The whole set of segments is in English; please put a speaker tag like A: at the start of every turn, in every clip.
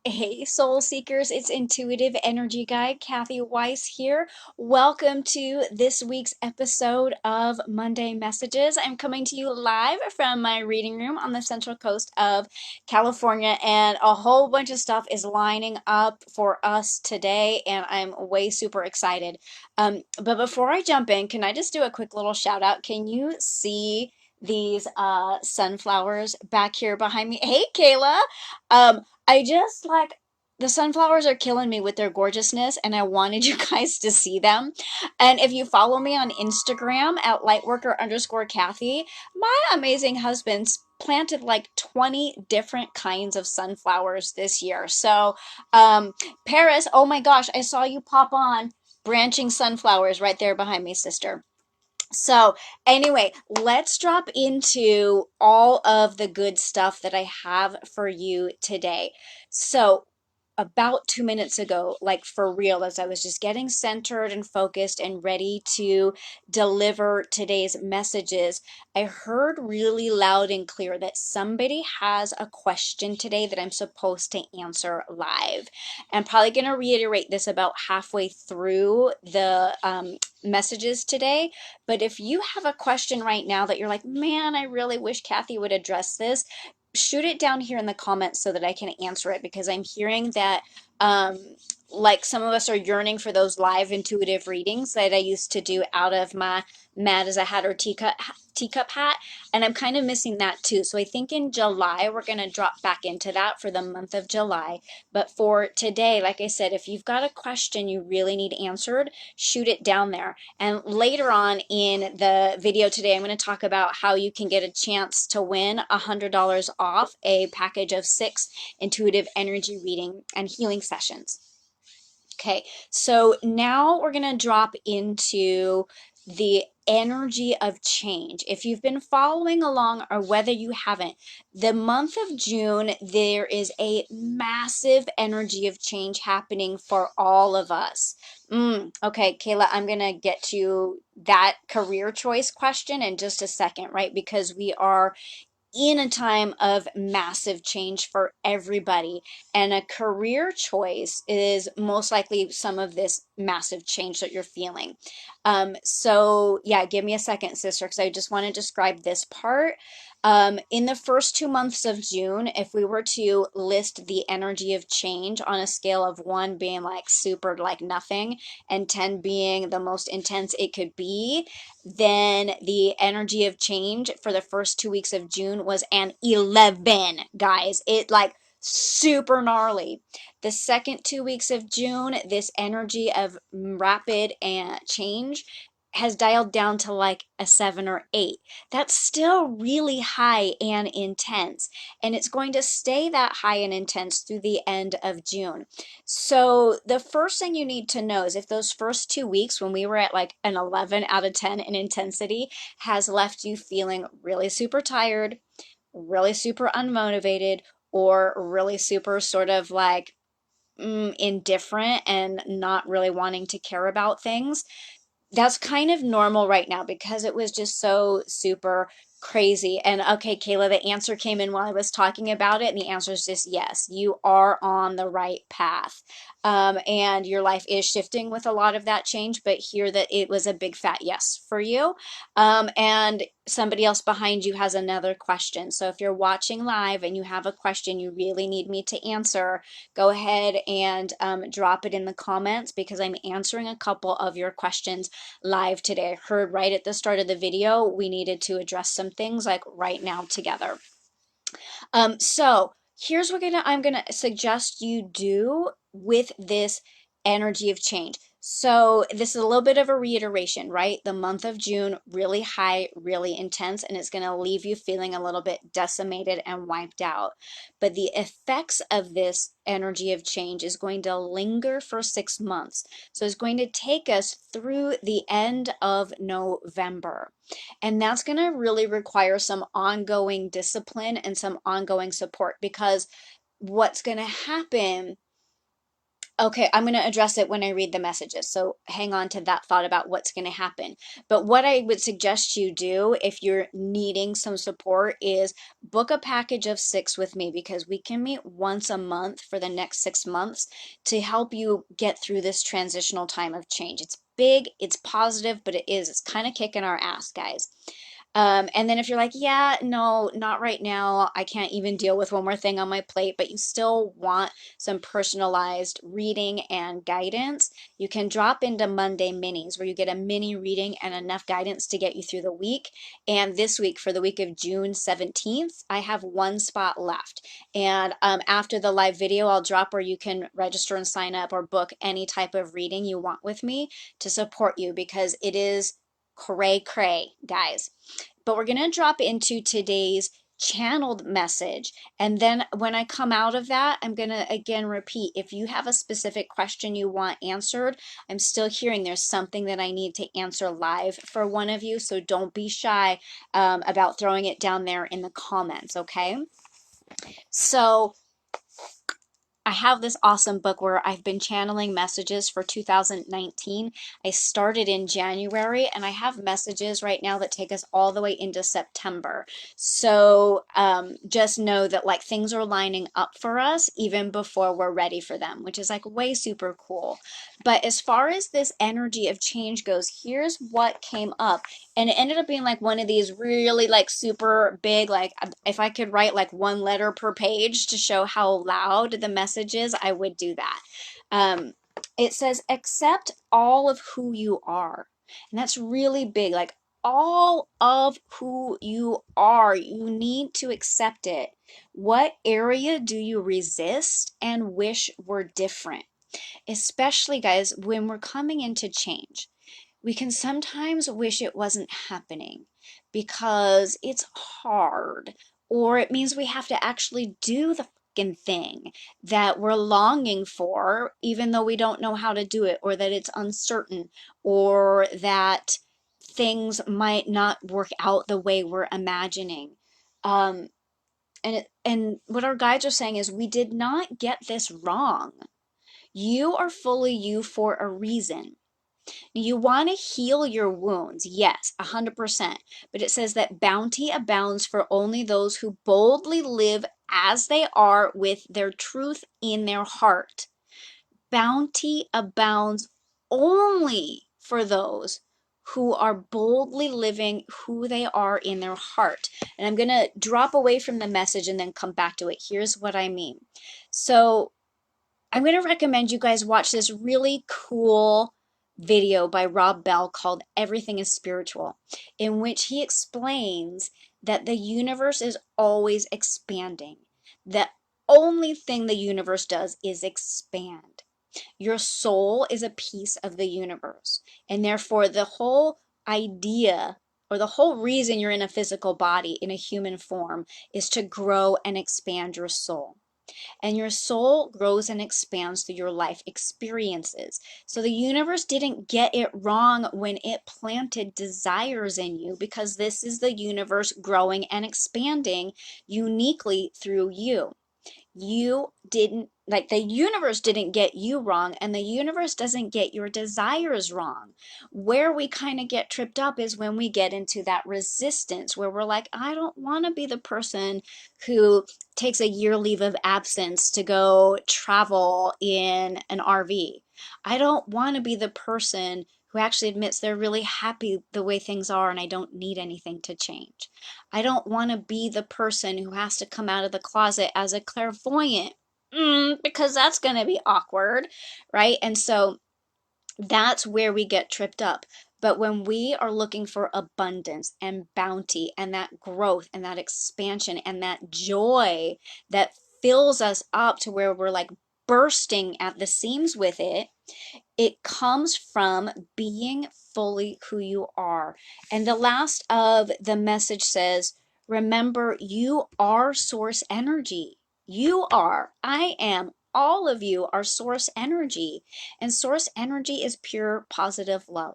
A: Hey, soul seekers, it's intuitive energy guide Cathy Weiss here. Welcome to this week's episode of Monday Messages. I'm coming to you live from my reading room on the central coast of California, and a whole bunch of stuff is lining up for us today, and I'm way super excited. But before I jump in, can I just do a quick little shout out? Can you see these sunflowers back here behind me? Hey, Kayla. I just like the sunflowers are killing me with their gorgeousness, and I wanted you guys to see them. And if you follow me on Instagram at lightworker_Cathy, my amazing husband's planted like 20 different kinds of sunflowers this year. So, Paris, oh my gosh, I saw you pop on branching sunflowers right there behind me, sister. So, anyway, let's drop into all of the good stuff that I have for you today. So, about 2 minutes ago, like for real, as I was just getting centered and focused and ready to deliver today's messages, I heard really loud and clear that somebody has a question today that I'm supposed to answer live. I'm probably going to reiterate this about halfway through the messages today. But if you have a question right now that you're like, man, I really wish Cathy would address this, shoot it down here in the comments so that I can answer it, because I'm hearing that like some of us are yearning for those live intuitive readings that I used to do out of my Mad as a Hatter teacup hat, and I'm kind of missing that too. So I think in July we're going to drop back into that for the month of July. But for today, like I said, if you've got a question you really need answered, shoot it down there. And later on in the video today, I'm going to talk about how you can get a chance to win $100 off a package of 6 intuitive energy reading and healing sessions. Okay, so now we're going to drop into the energy of change. If you've been following along or whether you haven't, the month of June, there is a massive energy of change happening for all of us. Okay, Kayla, I'm going to get to that career choice question in just a second, right? Because we are in a time of massive change for everybody. And a career choice is most likely some of this massive change that you're feeling. So, yeah, give me a second, sister, because I just want to describe this part. In the first 2 months of June, if we were to list the energy of change on a scale of 1 being like super like nothing and 10 being the most intense it could be, then the energy of change for the first 2 weeks of June was an 11, guys. It like super gnarly. The second 2 weeks of June, this energy of rapid and change has dialed down to like a 7 or 8. That's still really high and intense, and it's going to stay that high and intense through the end of June. So the first thing you need to know is if those first 2 weeks, when we were at like an 11 out of 10 in intensity, has left you feeling really super tired, really super unmotivated, or really super sort of like indifferent and not really wanting to care about things, that's kind of normal right now because it was just so super crazy. And okay, Kayla, the answer came in while I was talking about it, and the answer is just yes, you are on the right path. And your life is shifting with a lot of that change, but hear that it was a big fat yes for you. And somebody else behind you has another question. So if you're watching live and you have a question you really need me to answer, go ahead and drop it in the comments, because I'm answering a couple of your questions live today. I heard right at the start of the video we needed to address some things like right now together. So here's what I'm gonna suggest you do with this energy of change. So this is a little bit of a reiteration, right? The month of June, really high, really intense, and it's going to leave you feeling a little bit decimated and wiped out. But the effects of this energy of change is going to linger for 6 months. So it's going to take us through the end of November. And that's going to really require some ongoing discipline and some ongoing support, because what's going to happen Okay, I'm going to address it when I read the messages. So hang on to that thought about what's going to happen. But what I would suggest you do if you're needing some support is book a package of 6 with me, because we can meet once a month for the next 6 months to help you get through this transitional time of change. It's big, it's positive, but it's kind of kicking our ass, guys. And then if you're like, yeah, no, not right now, I can't even deal with one more thing on my plate, but you still want some personalized reading and guidance, you can drop into Monday minis where you get a mini reading and enough guidance to get you through the week. And this week, for the week of June 17th, I have one spot left. And after the live video, I'll drop where you can register and sign up or book any type of reading you want with me to support you, because it is cray cray, guys. But we're going to drop into today's channeled message. And then when I come out of that, I'm going to again repeat, if you have a specific question you want answered, I'm still hearing there's something that I need to answer live for one of you. So don't be shy about throwing it down there in the comments, okay? So I have this awesome book where I've been channeling messages for 2019. I started in January, and I have messages right now that take us all the way into September. So just know that like things are lining up for us even before we're ready for them, which is like way super cool. But as far as this energy of change goes, here's what came up. And it ended up being like one of these really like super big, like if I could write like one letter per page to show how loud the message is, I would do that. It says, accept all of who you are. And that's really big, like all of who you are. You need to accept it. What area do you resist and wish were different? Especially, guys, when we're coming into change. We can sometimes wish it wasn't happening because it's hard, or it means we have to actually do the fucking thing that we're longing for, even though we don't know how to do it, or that it's uncertain, or that things might not work out the way we're imagining. Um, and what our guides are saying is we did not get this wrong. You are fully you for a reason. You want to heal your wounds, yes, 100%. But it says that bounty abounds for only those who boldly live as they are with their truth in their heart. Bounty abounds only for those who are boldly living who they are in their heart. And I'm going to drop away from the message and then come back to it. Here's what I mean. So I'm going to recommend you guys watch this really cool video by Rob Bell called Everything is Spiritual, in which he explains that the universe is always expanding. The only thing the universe does is expand. Your soul is a piece of the universe, and therefore the whole idea or the whole reason you're in a physical body in a human form is to grow and expand your soul. And your soul grows and expands through your life experiences. So the universe didn't get it wrong when it planted desires in you, because this is the universe growing and expanding uniquely through you. You didn't, like, the universe didn't get you wrong, and the universe doesn't get your desires wrong. Where we kind of get tripped up is when we get into that resistance where we're like, I don't want to be the person who takes a year leave of absence to go travel in an RV. I don't want to be the person who actually admits they're really happy the way things are and I don't need anything to change. I don't want to be the person who has to come out of the closet as a clairvoyant, because that's going to be awkward, right? And so that's where we get tripped up. But when we are looking for abundance and bounty and that growth and that expansion and that joy that fills us up to where we're like bursting at the seams with it, it comes from being fully who you are. And the last of the message says, remember, you are source energy. You are. I am. All of you are source energy. And source energy is pure positive love.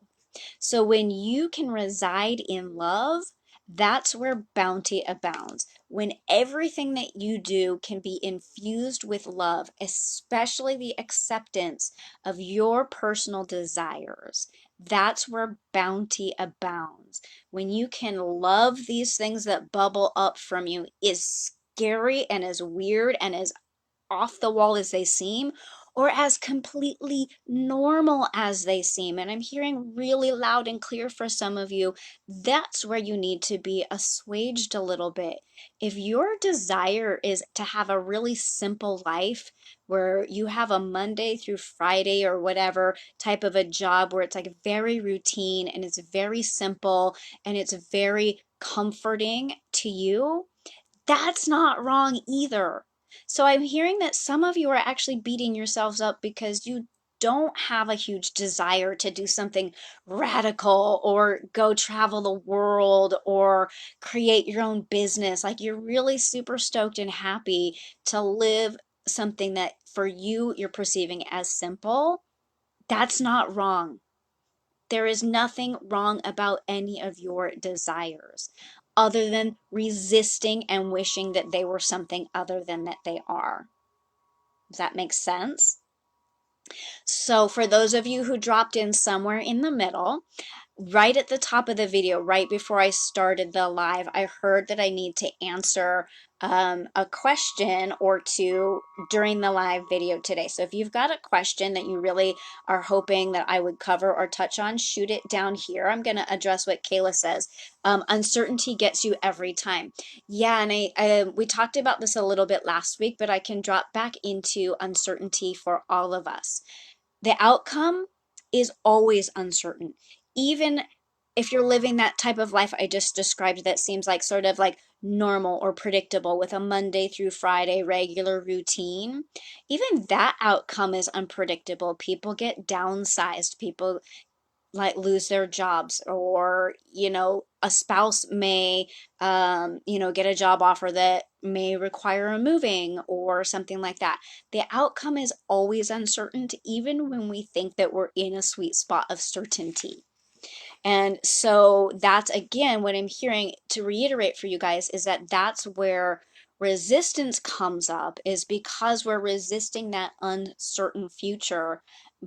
A: So when you can reside in love, that's where bounty abounds. when everything that you do can be infused with love, especially the acceptance of your personal desires. That's where bounty abounds. When you can love these things that bubble up from you, is scary and as weird and as off the wall as they seem, or as completely normal as they seem. And I'm hearing really loud and clear for some of you, that's where you need to be assuaged a little bit. If your desire is to have a really simple life where you have a Monday through Friday or whatever type of a job where it's like very routine and it's very simple and it's very comforting to you, that's not wrong either. So I'm hearing that some of you are actually beating yourselves up because you don't have a huge desire to do something radical or go travel the world or create your own business. Like you're really super stoked and happy to live something that for you you're perceiving as simple. That's not wrong. There is nothing wrong about any of your desires other than resisting and wishing that they were something other than that they are. Does that make sense? So for those of you who dropped in somewhere in the middle, right at the top of the video, right before I started the live, I heard that I need to answer a question or two during the live video today. So if you've got a question that you really are hoping that I would cover or touch on, shoot it down here. I'm going to address what Kayla says. Uncertainty gets you every time. Yeah, and we talked about this a little bit last week, but I can drop back into uncertainty for all of us. The outcome is always uncertain. Even if you're living that type of life I just described that seems like sort of like normal or predictable with a Monday through Friday regular routine, even that outcome is unpredictable. People get downsized, people like lose their jobs, or a spouse may get a job offer that may require a moving or something like that. The outcome is always uncertain, even when we think that we're in a sweet spot of certainty. And so that's again what I'm hearing to reiterate for you guys is that that's where resistance comes up, is because we're resisting that uncertain future.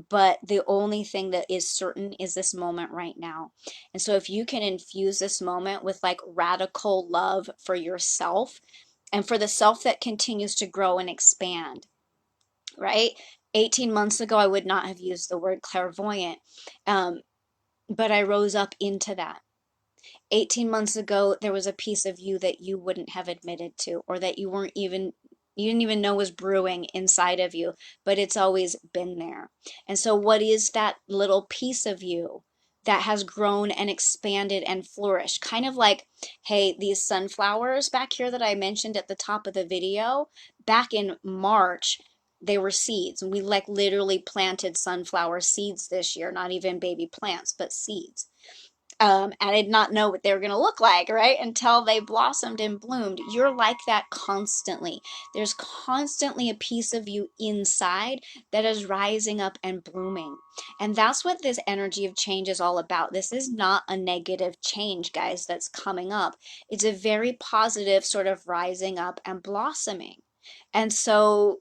A: But the only thing that is certain is this moment right now. And so if you can infuse this moment with like radical love for yourself and for the self that continues to grow and expand, right? 18 months ago, I would not have used the word clairvoyant. But I rose up into that. 18 months ago, there was a piece of you that you wouldn't have admitted to, or that you didn't even know was brewing inside of you, but it's always been there. And so what is that little piece of you that has grown and expanded and flourished? Kind of like, hey, these sunflowers back here that I mentioned at the top of the video, back in March, they were seeds. And we like literally planted sunflower seeds this year, not even baby plants, but seeds. And I did not know what they were going to look like, right? Until they blossomed and bloomed. You're like that constantly. There's constantly a piece of you inside that is rising up and blooming. And that's what this energy of change is all about. This is not a negative change, guys, that's coming up. It's a very positive sort of rising up and blossoming. And so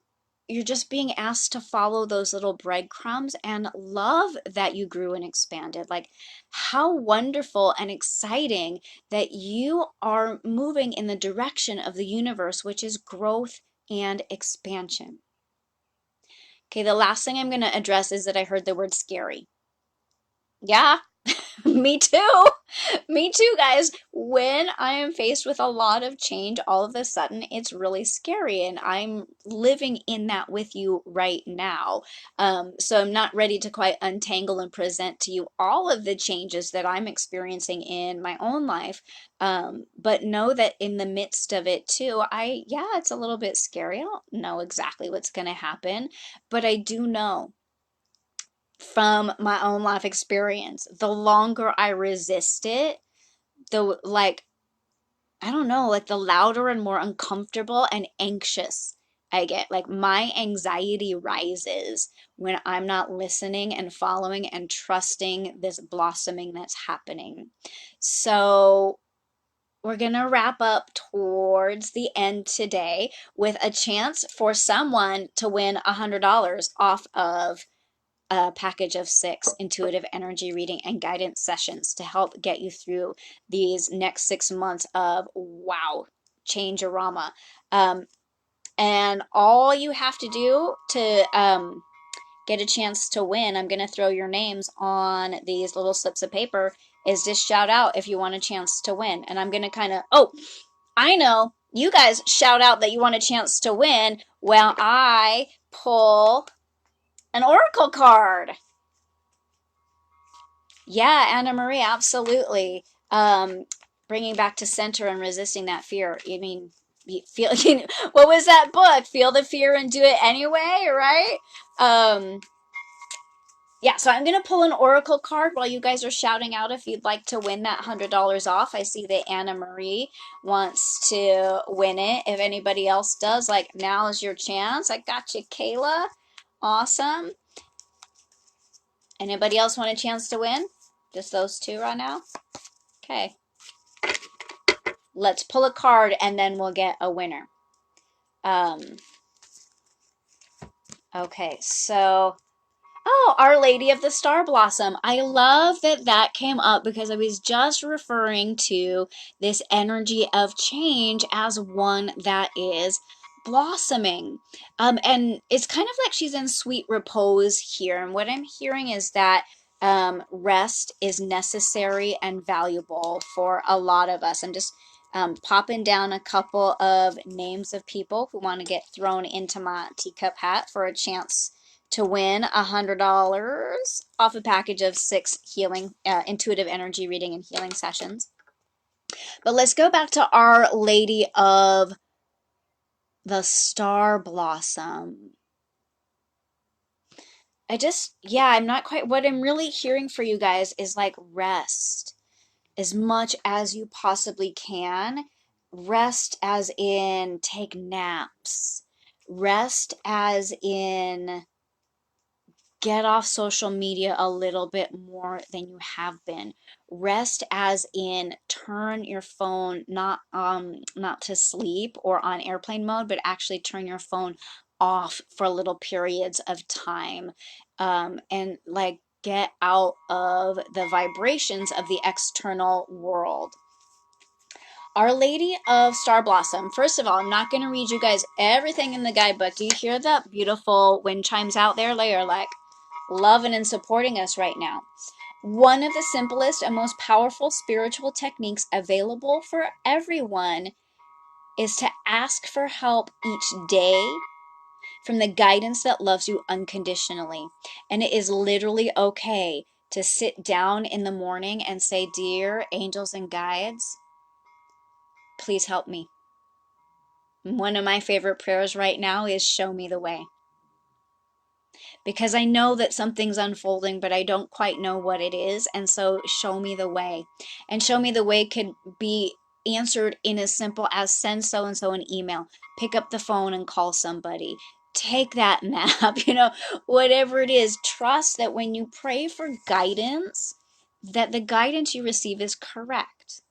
A: you're just being asked to follow those little breadcrumbs and love that you grew and expanded. Like, how wonderful and exciting that you are moving in the direction of the universe, which is growth and expansion. Okay, the last thing I'm going to address is that I heard the word scary. Yeah, me too. Me too, guys. When I am faced with a lot of change, all of a sudden it's really scary, and I'm living in that with you right now. So I'm not ready to quite untangle and present to you all of the changes that I'm experiencing in my own life. But know that in the midst of it too, yeah, it's a little bit scary. I don't know exactly what's going to happen, but I do know from my own life experience, the longer I resist it, the like, I don't know, like the louder and more uncomfortable and anxious I get. Like my anxiety rises when I'm not listening and following and trusting this blossoming that's happening. So we're gonna wrap up towards the end today with a chance for someone to win $100 off of a package of 6 intuitive energy reading and guidance sessions to help get you through these next 6 months of wow, change-orama. Um, and all you have to do to get a chance to win, I'm going to throw your names on these little slips of paper, is just shout out if you want a chance to win. And I'm going to kind of, oh, I know, you guys shout out that you want a chance to win while I pull an oracle card. Yeah, Anna Marie, absolutely. Um, Bringing back to center and resisting that fear. I mean, feel, what was that book? Feel the fear and do it anyway, right? Um, yeah, so I'm going to pull an oracle card while you guys are shouting out if you'd like to win that $100 off. I see that Anna Marie wants to win it. If anybody else does, like, now is your chance. I got you, Kayla. Awesome. Anybody else want a chance to win? Just those two right now? Okay. Let's pull a card and then we'll get a winner. Um, okay, so, oh, Our Lady of the Star Blossom. I love that that came up because I was just referring to this energy of change as one that is blossoming. And it's kind of like she's in sweet repose here. And what I'm hearing is that rest is necessary and valuable for a lot of us. I'm just popping down a couple of names of people who want to get thrown into my teacup hat for a chance to win $100 off a package of 6 intuitive energy reading and healing sessions. But let's go back to Our Lady of the Star Blossom. Yeah, I'm not quite, what I'm really hearing for you guys is like rest as much as you possibly can. Rest as in take naps. Rest as in get off social media a little bit more than you have been. Rest as in turn your phone not to sleep or on airplane mode, but actually turn your phone off for little periods of time. And like get out of the vibrations of the external world. Our Lady of Star Blossom. First of all, I'm not going to read you guys everything in the guidebook. Do you hear the beautiful wind chimes out there? They are like loving and supporting us right now. One of the simplest and most powerful spiritual techniques available for everyone is to ask for help each day from the guidance that loves you unconditionally. And it is literally okay to sit down in the morning and say, "Dear angels and guides, please help me." One of my favorite prayers right now is show me the way. Because I know that something's unfolding, but I don't quite know what it is. And so show me the way. And show me the way could be answered in as simple as send so and so an email, pick up the phone and call somebody, take that nap, whatever it is. Trust that when you pray for guidance, that the guidance you receive is correct.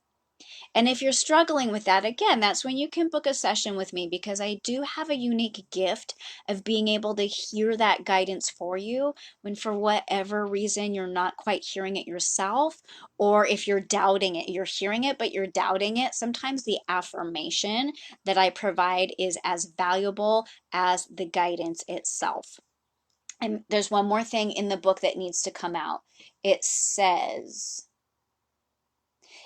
A: And if you're struggling with that, again, that's when you can book a session with me because I do have a unique gift of being able to hear that guidance for you when for whatever reason you're not quite hearing it yourself, or if you're doubting it, you're hearing it, but you're doubting it. Sometimes the affirmation that I provide is as valuable as the guidance itself. And there's one more thing in the book that needs to come out. It says,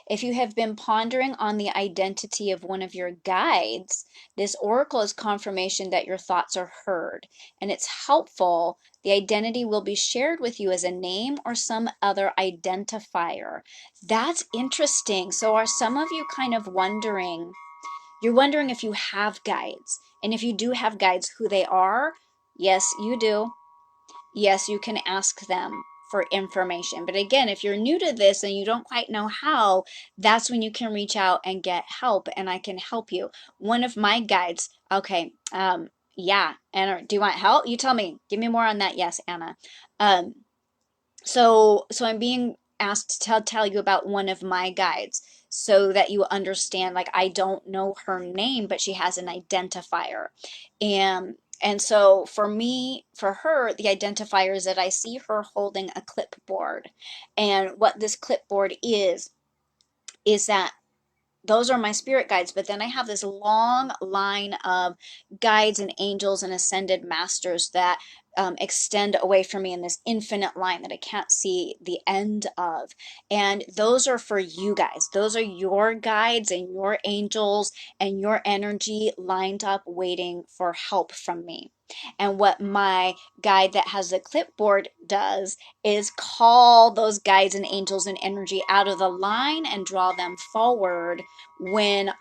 A: if you have been pondering on the identity of one of your guides, this oracle is confirmation that your thoughts are heard, and it's helpful. The identity will be shared with you as a name or some other identifier. That's interesting. So are some of you kind of wondering, you're wondering if you have guides, and if you do have guides, who they are? Yes, you do. Yes, you can ask them for information. But again, if you're new to this and you don't quite know how, that's when you can reach out and get help, and I can help you. One of my guides, okay, yeah, Anna, do you want help? You tell me. Give me more on that. Yes, Anna. So I'm being asked to tell you about one of my guides. so that you understand, like, I don't know her name, but she has an identifier. And so for me, for her, the identifier is that I see her holding a clipboard. And what this clipboard is that those are my spirit guides, but then I have this long line of guides and angels and ascended masters that extend away from me in this infinite line that I can't see the end of. And those are for you guys. Those are your guides and your angels and your energy lined up waiting for help from me. And what my guide that has the clipboard does is call those guides and angels and energy out of the line and draw them forward when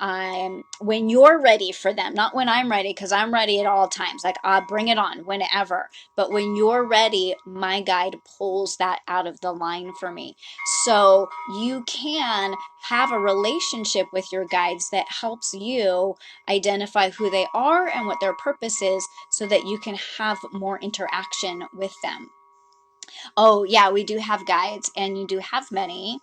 A: you're ready for them, not when I'm ready, because I'm ready at all times. Like, I bring it on whenever. But when you're ready, my guide pulls that out of the line for me. So you can have a relationship with your guides that helps you identify who they are and what their purpose is, so that you can have more interaction with them. Oh, yeah, we do have guides, and you do have many.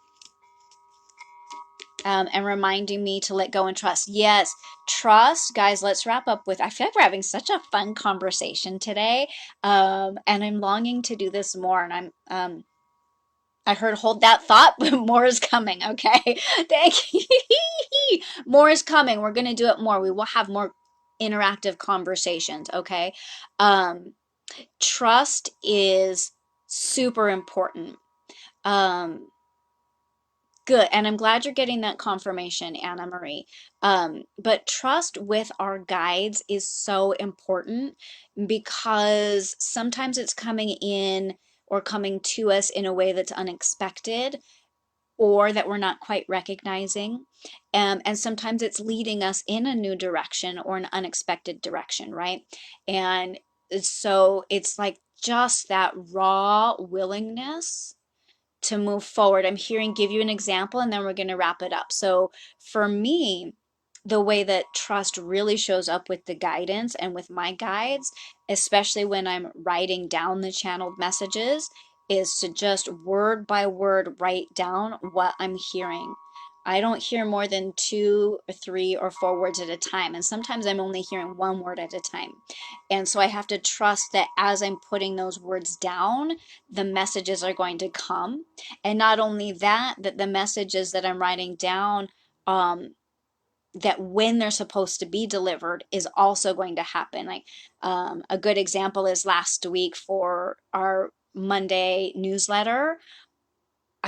A: And reminding me to let go and trust. Yes, trust, guys. Let's wrap up with. I feel like we're having such a fun conversation today, and I'm longing to do this more. And I heard hold that thought, but more is coming. Okay, thank you. More is coming. We're gonna do it more. We will have more interactive conversations. Okay, trust is super important. Um, Good. And I'm glad you're getting that confirmation, Anna Marie. But trust with our guides is so important, because sometimes it's coming in or coming to us in a way that's unexpected or that we're not quite recognizing. And sometimes it's leading us in a new direction or an unexpected direction, right? And so it's like just that raw willingness to move forward. I'm hearing, give you an example, and then we're going to wrap it up. So for me, the way that trust really shows up with the guidance and with my guides, especially when I'm writing down the channeled messages, is to just word by word write down what I'm hearing. I don't hear more than 2 or 3 or 4 words at a time. And sometimes I'm only hearing one word at a time. And so I have to trust that as I'm putting those words down, the messages are going to come. And not only that, that the messages that I'm writing down, that when they're supposed to be delivered is also going to happen. Like, a good example is last week for our Monday newsletter.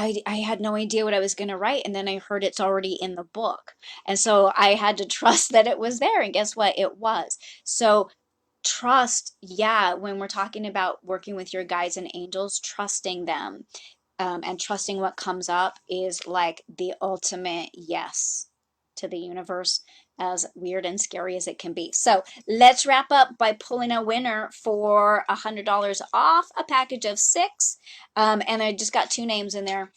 A: I had no idea what I was going to write, and then I heard it's already in the book. And so I had to trust that it was there, and guess what? It was. So trust, yeah, when we're talking about working with your guides and angels, trusting them, and trusting what comes up is like the ultimate yes to the universe, as weird and scary as it can be. So let's wrap up by pulling a winner for $100 off a package of 6. And I just got 2 names in there.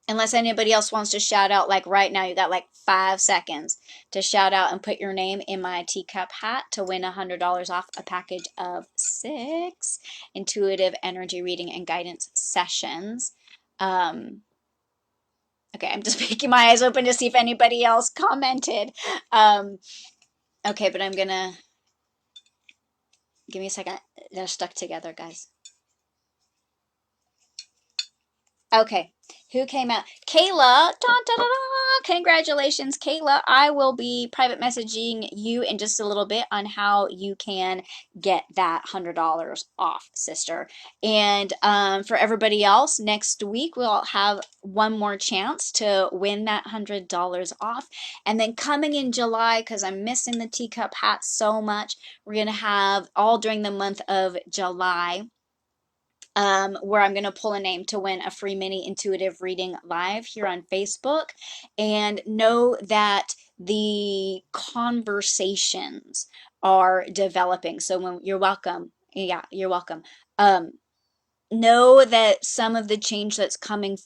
A: Unless anybody else wants to shout out, like right now, you got like 5 seconds to shout out and put your name in my teacup hat to win $100 off a package of 6 intuitive energy reading and guidance sessions. Okay, I'm just making my eyes open to see if anybody else commented. Okay, but I'm gonna give me a second. They're stuck together, guys. Okay, who came out? Kayla. Dun, dun, dun, dun. Congratulations, Kayla. I will be private messaging you in just a little bit on how you can get that $100 off, sister. And for everybody else, next week we'll have one more chance to win that $100 off. And then coming in July, because I'm missing the teacup hat so much, we're going to have all during the month of July, where I'm going to pull a name to win a free mini intuitive reading live here on Facebook. And know that the conversations are developing. So when you're welcome, yeah, you're welcome. Know that some of the change that's coming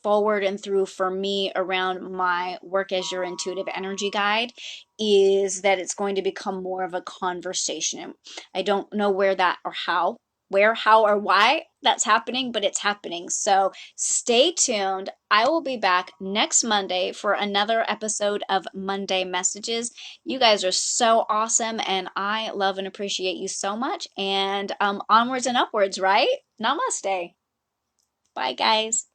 A: forward and through for me around my work as your intuitive energy guide is that it's going to become more of a conversation. I don't know where that or how, where, how, or why that's happening, but it's happening. So stay tuned. I will be back next Monday for another episode of Monday Messages. You guys are so awesome, and I love and appreciate you so much. And onwards and upwards, right? Namaste. Bye, guys.